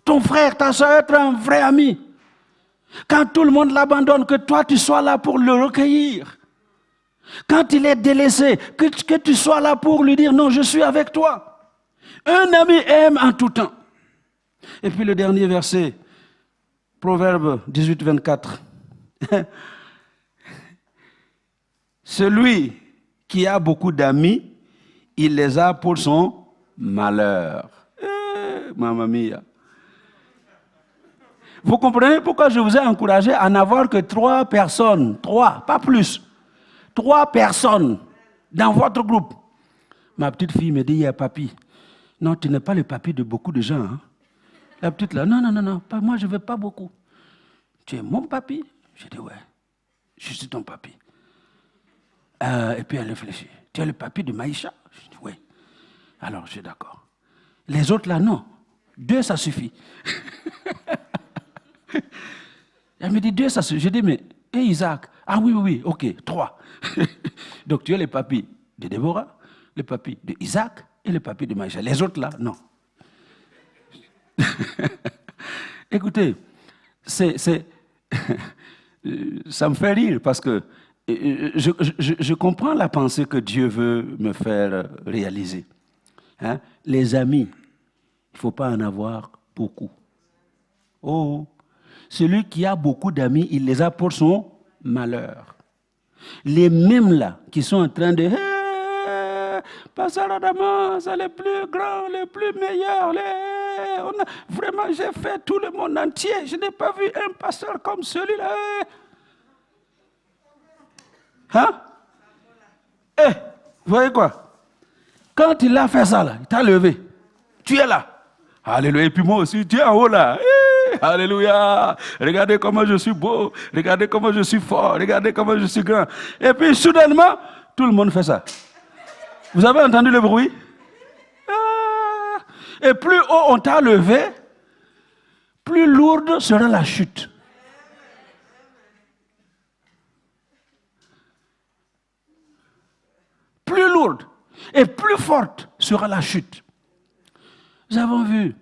Ton frère, ta soeur, être un vrai ami. Quand tout le monde l'abandonne, que toi tu sois là pour le recueillir. Quand il est délaissé, que tu sois là pour lui dire non, je suis avec toi. Un ami aime en tout temps. Et puis le dernier verset, Proverbe 18, 24. Celui qui a beaucoup d'amis, il les a pour son malheur. Mamma mia. Vous comprenez pourquoi je vous ai encouragé à n'avoir que 3 personnes, 3, pas plus. 3 personnes dans votre groupe. Ma petite fille me dit hier, papy, non, tu n'es pas le papy de beaucoup de gens. Hein? La petite là, non, moi je ne veux pas beaucoup. Tu es mon papy? Je dis, ouais, je suis ton papy. Et puis elle réfléchit. Tu es le papy de Maïcha? Je dis, oui. Alors, je suis d'accord. Les autres là, non. 2, ça suffit. Elle me dit, 2, ça suffit. Je dis, mais, Isaac? Ah oui, ok, 3. Donc, tu es le papy de Déborah, le papy de Isaac et le papy de Maïcha. Les autres là, non. Écoutez, ça me fait rire parce que je comprends la pensée que Dieu veut me faire réaliser. Hein? Les amis, il ne faut pas en avoir beaucoup. Oh, celui qui a beaucoup d'amis, il les a pour son malheur. Les mêmes là qui sont en train de Pasteur Adama, c'est les plus grands, les plus meilleurs. Vraiment, j'ai fait tout le monde entier. Je n'ai pas vu un pasteur comme celui-là. Hein? Vous voyez quoi? Quand il a fait ça, là, il t'a levé. Tu es là. Alléluia. Et puis moi aussi, tu es en haut là. Alléluia. Regardez comment je suis beau. Regardez comment je suis fort. Regardez comment je suis grand. Et puis soudainement, tout le monde fait ça. Vous avez entendu le bruit? Et plus haut on t'a levé, plus lourde sera la chute. Plus lourde et plus forte sera la chute. Nous avons vu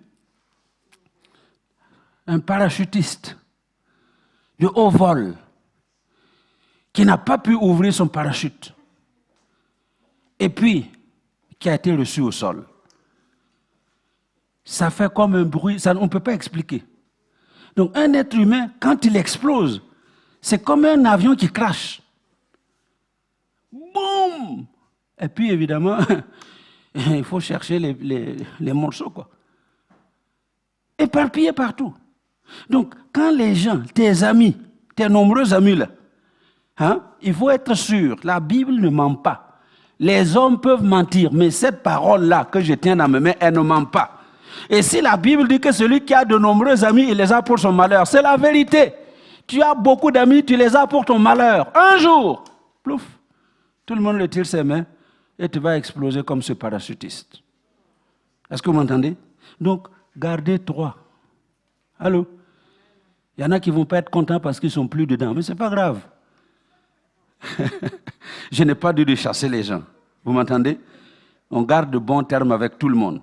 un parachutiste de haut vol qui n'a pas pu ouvrir son parachute et puis qui a été reçu au sol. Ça fait comme un bruit, ça, on ne peut pas expliquer. Donc un être humain, quand il explose, c'est comme un avion qui crache. Boum! Et puis évidemment, il faut chercher les morceaux, quoi. Éparpillés partout. Donc quand les gens, tes amis, tes nombreux amis là, hein, il faut être sûr, la Bible ne ment pas. Les hommes peuvent mentir, mais cette parole-là que je tiens dans mes mains, elle ne ment pas. Et si la Bible dit que celui qui a de nombreux amis, il les a pour son malheur, c'est la vérité. Tu as beaucoup d'amis, tu les as pour ton malheur. Un jour, plouf, tout le monde le tire ses mains et tu vas exploser comme ce parachutiste. Est-ce que vous m'entendez? Donc, gardez 3. Allô? Il y en a qui ne vont pas être contents parce qu'ils ne sont plus dedans, mais ce n'est pas grave. Je n'ai pas dit de chasser les gens. Vous m'entendez? On garde de bons termes avec tout le monde.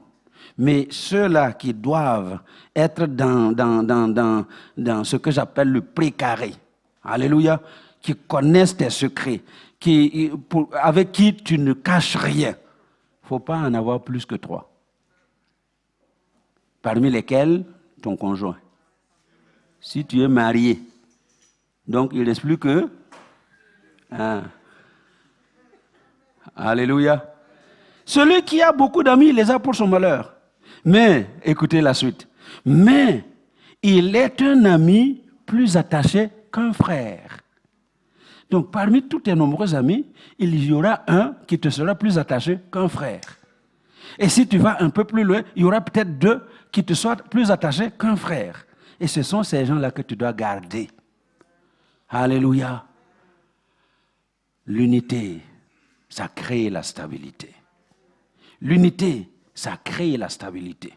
Mais ceux-là qui doivent être dans ce que j'appelle le précaré, alléluia, qui connaissent tes secrets, avec qui tu ne caches rien, il ne faut pas en avoir plus que 3. Parmi lesquels, ton conjoint. Si tu es marié, donc il ne reste plus que... Alléluia. Celui qui a beaucoup d'amis, il les a pour son malheur. Mais, écoutez la suite. Mais, il est un ami plus attaché qu'un frère. Donc, parmi tous tes nombreux amis, il y aura un qui te sera plus attaché qu'un frère. Et si tu vas un peu plus loin, il y aura peut-être 2 qui te soient plus attachés qu'un frère. Et ce sont ces gens-là que tu dois garder. Alléluia. L'unité, ça crée la stabilité. L'unité, ça crée la stabilité.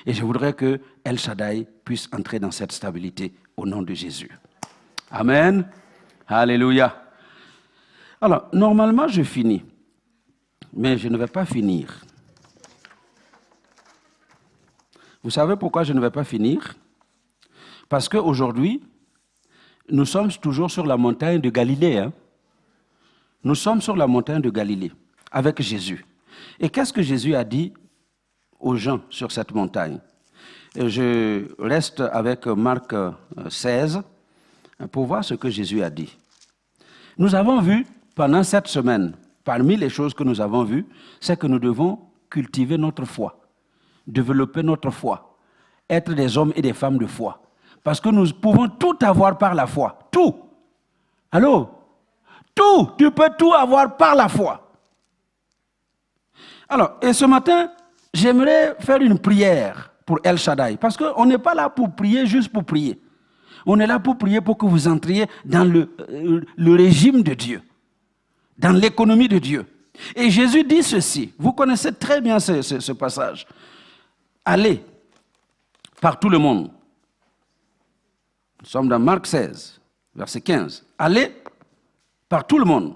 Et je voudrais que El Shaddai puisse entrer dans cette stabilité au nom de Jésus. Amen. Alléluia. Alors, normalement, je finis. Mais je ne vais pas finir. Vous savez pourquoi je ne vais pas finir? Parce qu'aujourd'hui, nous sommes toujours sur la montagne de Galilée. Hein? Nous sommes sur la montagne de Galilée avec Jésus. Et qu'est-ce que Jésus a dit aux gens sur cette montagne? Je reste avec Marc 16 pour voir ce que Jésus a dit. Nous avons vu pendant cette semaine, parmi les choses que nous avons vues, c'est que nous devons cultiver notre foi, développer notre foi, être des hommes et des femmes de foi. Parce que nous pouvons tout avoir par la foi. Tout. Allô? Tout. Tu peux tout avoir par la foi. Alors, et ce matin, j'aimerais faire une prière pour El Shaddai. Parce qu'on n'est pas là pour prier juste pour prier. On est là pour prier pour que vous entriez dans le régime de Dieu, dans l'économie de Dieu. Et Jésus dit ceci, vous connaissez très bien ce passage. Allez par tout le monde. Nous sommes dans Marc 16, verset 15. Allez par tout le monde,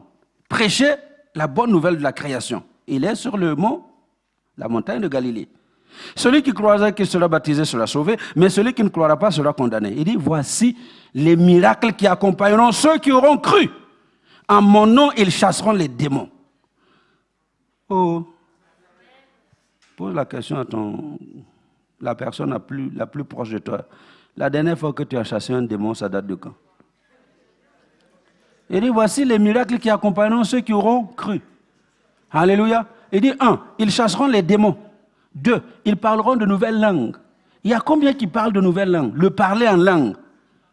prêchez la bonne nouvelle de la création. Il est sur le mont, la montagne de Galilée. Celui qui croira qu'il sera baptisé sera sauvé, mais celui qui ne croira pas sera condamné. Il dit, voici les miracles qui accompagneront ceux qui auront cru. En mon nom, ils chasseront les démons. Oh, pose la question à la personne la plus proche de toi. La dernière fois que tu as chassé un démon, ça date de quand? Il dit, voici les miracles qui accompagneront ceux qui auront cru. Alléluia. Il dit, 1, ils chasseront les démons. 2, ils parleront de nouvelles langues. Il y a combien qui parlent de nouvelles langues? Le parler en langue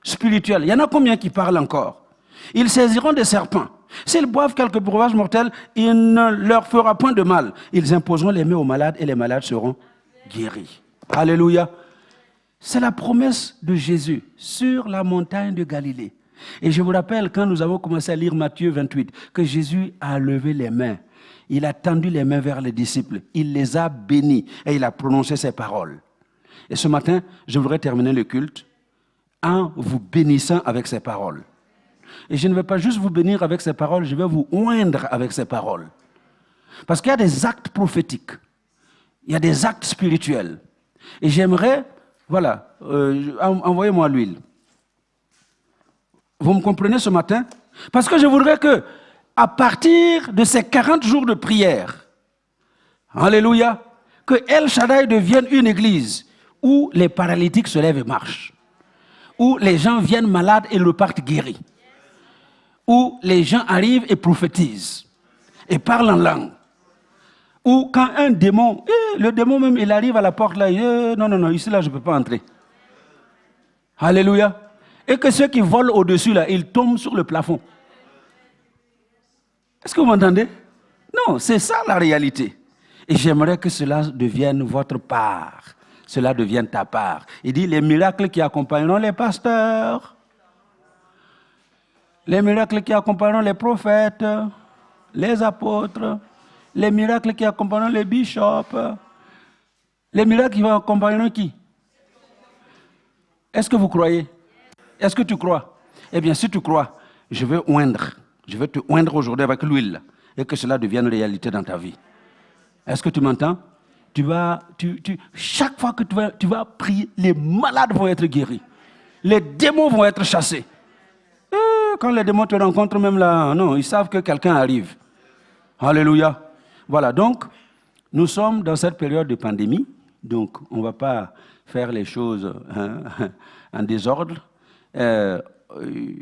spirituelle. Il y en a combien qui parlent encore? Ils saisiront des serpents. S'ils boivent quelques breuvages mortels, il ne leur fera point de mal. Ils imposeront les mains aux malades et les malades seront guéris. Alléluia. C'est la promesse de Jésus sur la montagne de Galilée. Et je vous rappelle, quand nous avons commencé à lire Matthieu 28, que Jésus a levé les mains. Il a tendu les mains vers les disciples. Il les a bénis et il a prononcé ces paroles. Et ce matin, je voudrais terminer le culte en vous bénissant avec ces paroles. Et je ne vais pas juste vous bénir avec ces paroles, je vais vous oindre avec ces paroles. Parce qu'il y a des actes prophétiques. Il y a des actes spirituels. Et j'aimerais, voilà, envoyez-moi l'huile. Vous me comprenez ce matin? Parce que je voudrais que, à partir de ces 40 jours de prière, alléluia, que El Shaddai devienne une église où les paralytiques se lèvent et marchent, où les gens viennent malades et repartent guéris, où les gens arrivent et prophétisent et parlent en langue, où quand un démon, le démon même, il arrive à la porte là, non, ici là je ne peux pas entrer. Alléluia. Et que ceux qui volent au-dessus là, ils tombent sur le plafond. Est-ce que vous m'entendez? Non, c'est ça la réalité. Et j'aimerais que cela devienne votre part. Cela devienne ta part. Il dit les miracles qui accompagneront les pasteurs, les miracles qui accompagneront les prophètes, les apôtres, les miracles qui accompagneront les bishops, les miracles qui accompagneront qui? Est-ce que vous croyez? Est-ce que tu crois? Eh bien, si tu crois, je vais te oindre aujourd'hui avec l'huile et que cela devienne réalité dans ta vie. Est-ce que tu m'entends? Chaque fois que tu vas prier, les malades vont être guéris. Les démons vont être chassés. Quand les démons te rencontrent même là, non, ils savent que quelqu'un arrive. Alléluia. Voilà, donc, nous sommes dans cette période de pandémie. Donc, on ne va pas faire les choses en désordre.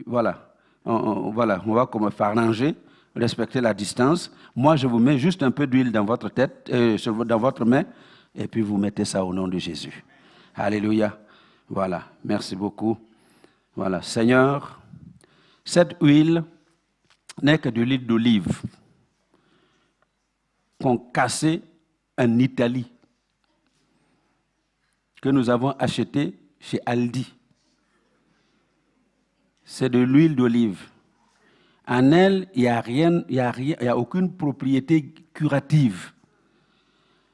Voilà. On va comme s'arranger, respecter la distance. Moi, je vous mets juste un peu d'huile dans votre tête, dans votre main, et puis vous mettez ça au nom de Jésus. Alléluia. Voilà. Merci beaucoup. Voilà. Seigneur, cette huile n'est que de l'huile d'olive qu'on cassait en Italie, que nous avons acheté chez Aldi. C'est de l'huile d'olive. En elle, il n'y a aucune propriété curative.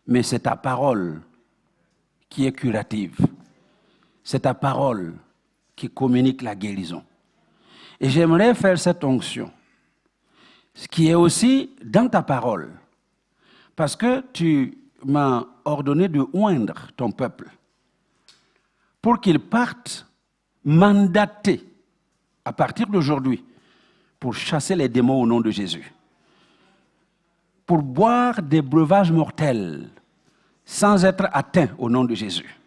Mais c'est ta parole qui est curative. C'est ta parole qui communique la guérison. Et j'aimerais faire cette onction, ce qui est aussi dans ta parole, parce que tu m'as ordonné de oindre ton peuple pour qu'il parte mandaté à partir d'aujourd'hui pour chasser les démons au nom de Jésus, pour boire des breuvages mortels sans être atteint au nom de Jésus,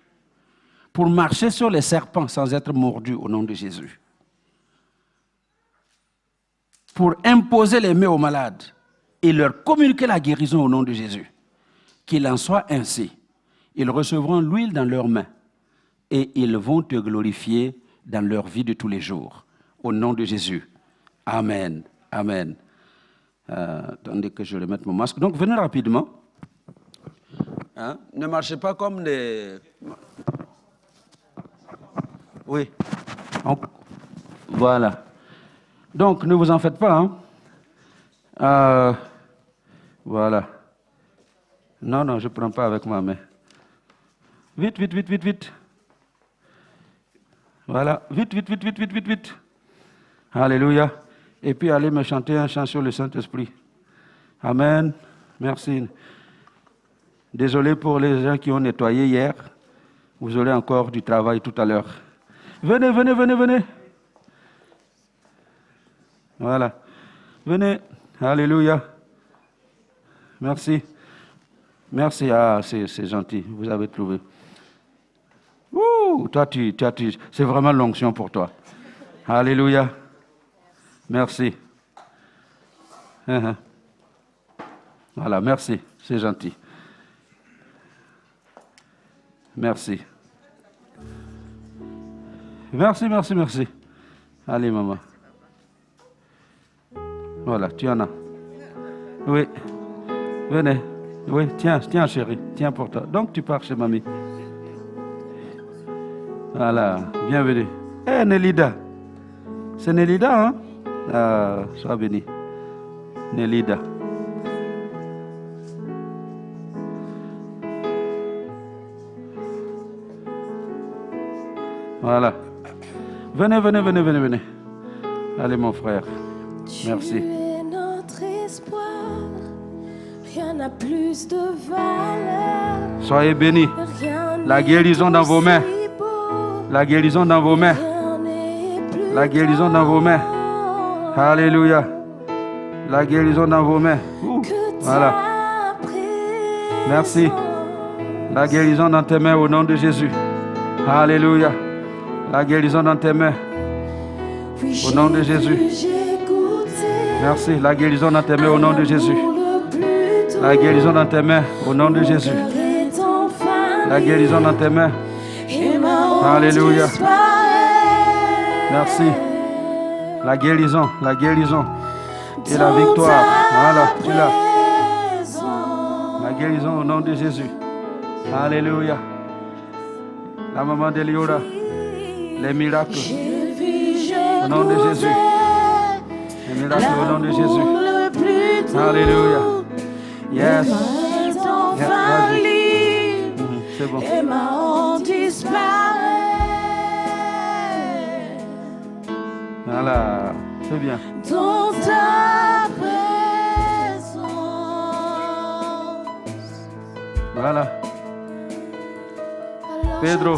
pour marcher sur les serpents sans être mordu au nom de Jésus, pour imposer les mains aux malades et leur communiquer la guérison au nom de Jésus. Qu'il en soit ainsi. Ils recevront l'huile dans leurs mains et ils vont te glorifier dans leur vie de tous les jours. Au nom de Jésus. Amen. Amen. Attendez que je remette mon masque. Donc, venez rapidement. Hein? Ne marchez pas comme des... Oui. Voilà. Donc, ne vous en faites pas. Hein? Voilà. Non, je ne prends pas avec ma main. Vite, vite, vite, vite, vite. Voilà. Vite, vite, vite, vite, vite, vite, vite. Alléluia. Et puis, allez me chanter un chant sur le Saint-Esprit. Amen. Merci. Désolé pour les gens qui ont nettoyé hier. Vous aurez encore du travail tout à l'heure. Venez, venez, venez, venez. Voilà. Venez. Alléluia. Merci. Merci. Ah, c'est gentil. Vous avez trouvé. Ouh, toi, c'est vraiment l'onction pour toi. Alléluia. Merci. Voilà, merci. C'est gentil. Merci. Merci, merci, merci. Allez, maman. Voilà, tu en as. Oui. Venez. Oui, tiens, chérie. Tiens pour toi. Donc, tu pars chez mamie. Voilà, bienvenue. Nélida. C'est Nélida, hein? Sois béni. Nélida. Voilà. Venez, venez, venez, venez, venez. Allez, mon frère. Merci. Tu es notre espoir. Rien n'a plus de valeur. Soyez bénis. La guérison dans vos mains. La guérison dans vos mains. La guérison dans vos mains. Alléluia. La guérison dans vos mains. Voilà. Merci. La guérison dans tes mains au nom de Jésus. Alléluia. La guérison dans tes mains. Au nom de Jésus. Merci. La guérison dans tes mains au nom de Jésus. La guérison dans tes mains au nom de Jésus. La guérison dans tes mains. Alléluia. Merci. La guérison et la victoire. Voilà, tu l'as. La guérison au nom de Jésus. Alléluia. La maman d'Eliora. Les miracles. Au nom de Jésus. Les miracles au nom de Jésus. Alléluia. Yes. C'est bon. Voilà, c'est bien. Dans ta présence. Voilà. Pedro.